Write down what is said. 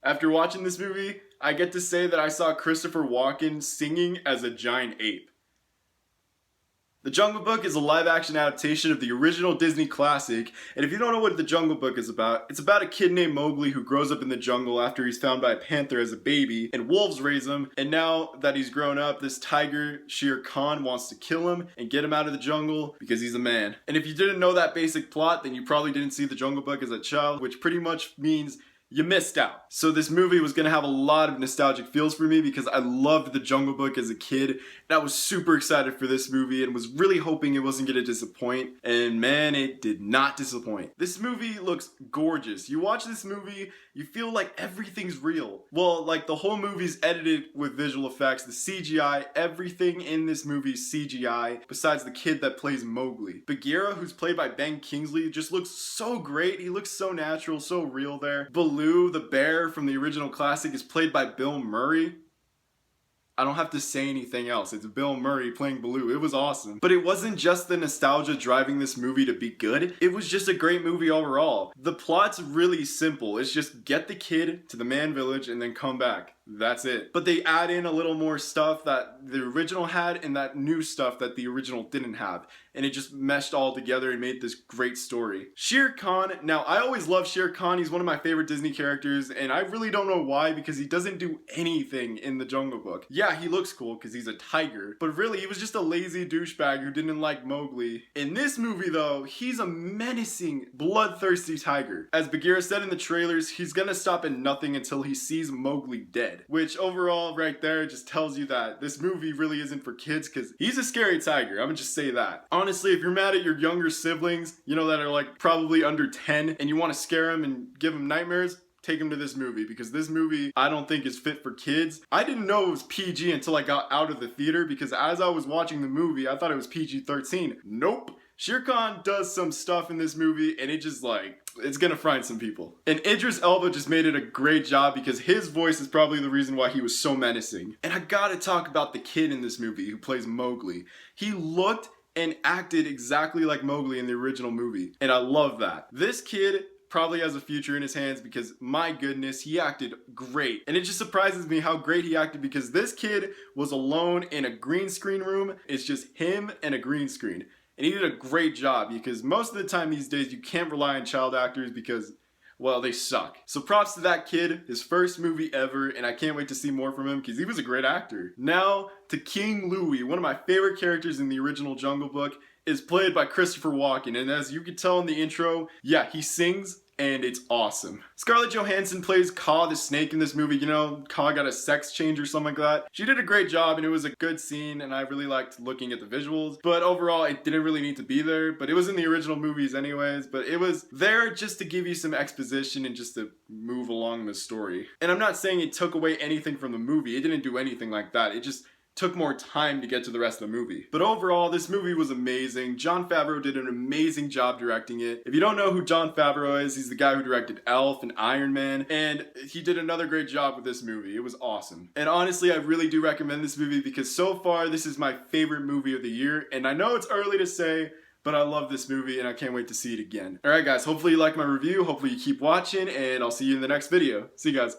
After watching this movie, I get to say that I saw Christopher Walken singing as a giant ape. The Jungle Book is a live-action adaptation of the original Disney classic, and if you don't know what The Jungle Book is about, it's about a kid named Mowgli who grows up in the jungle after he's found by a panther as a baby, and wolves raise him, and now that he's grown up, this tiger, Shere Khan, wants to kill him and get him out of the jungle because he's a man. And if you didn't know that basic plot, then you probably didn't see The Jungle Book as a child, which pretty much means you missed out. So this movie was gonna have a lot of nostalgic feels for me because I loved The Jungle Book as a kid, and I was super excited for this movie and was really hoping it wasn't gonna disappoint, and man, it did not disappoint. This movie looks gorgeous. You watch this movie, you feel like everything's real. Well, like the whole movie's edited with visual effects, the CGI, everything in this movie is CGI, besides the kid that plays Mowgli. Bagheera, who's played by Ben Kingsley, just looks so great. He looks so natural, so real there. Baloo, the bear from the original classic, is played by Bill Murray. I don't have to say anything else. It's Bill Murray playing Baloo. It was awesome. But it wasn't just the nostalgia driving this movie to be good. It was just a great movie overall. The plot's really simple. It's just get the kid to the man village and then come back. That's it. But they add in a little more stuff that the original had and that new stuff that the original didn't have. And it just meshed all together and made this great story. Shere Khan, now I always loved Shere Khan. He's one of my favorite Disney characters, and I really don't know why, because he doesn't do anything in The Jungle Book. Yeah, he looks cool because he's a tiger, but really he was just a lazy douchebag who didn't like Mowgli. In this movie though, he's a menacing, bloodthirsty tiger. As Bagheera said in the trailers, he's gonna stop at nothing until he sees Mowgli dead. Which overall right there just tells you that this movie really isn't for kids, because he's a scary tiger. I'm gonna just say that. Honestly, if you're mad at your younger siblings, you know, that are like probably under 10, and you want to scare them and give them nightmares, take them to this movie, because this movie I don't think is fit for kids. I didn't know it was PG until I got out of the theater, because as I was watching the movie, I thought it was PG-13. Nope. Shere Khan does some stuff in this movie, and it just like, it's gonna frighten some people. And Idris Elba just made it a great job, because his voice is probably the reason why he was so menacing. And I gotta talk about the kid in this movie who plays Mowgli. He looked and acted exactly like Mowgli in the original movie, and I love that. This kid probably has a future in his hands, because my goodness, he acted great. And it just surprises me how great he acted, because this kid was alone in a green screen room. It's just him and a green screen. And he did a great job, because most of the time these days you can't rely on child actors because, well, they suck. So props to that kid, his first movie ever, and I can't wait to see more from him because he was a great actor. Now to King Louie, one of my favorite characters in the original Jungle Book, is played by Christopher Walken, and as you can tell in the intro, yeah, he sings, and it's awesome. Scarlett Johansson plays Kaa the snake in this movie. You know, Kaa got a sex change or something like that. She did a great job, and it was a good scene, and I really liked looking at the visuals. But overall, it didn't really need to be there, but it was in the original movies anyways. But it was there just to give you some exposition and just to move along the story. And I'm not saying it took away anything from the movie. It didn't do anything like that. It just took more time to get to the rest of the movie. But overall, this movie was amazing. Jon Favreau did an amazing job directing it. If you don't know who Jon Favreau is, he's the guy who directed Elf and Iron Man, and he did another great job with this movie. It was awesome. And honestly, I really do recommend this movie, because so far, this is my favorite movie of the year, and I know it's early to say, but I love this movie and I can't wait to see it again. Alright guys, hopefully you like my review, hopefully you keep watching, and I'll see you in the next video. See you guys.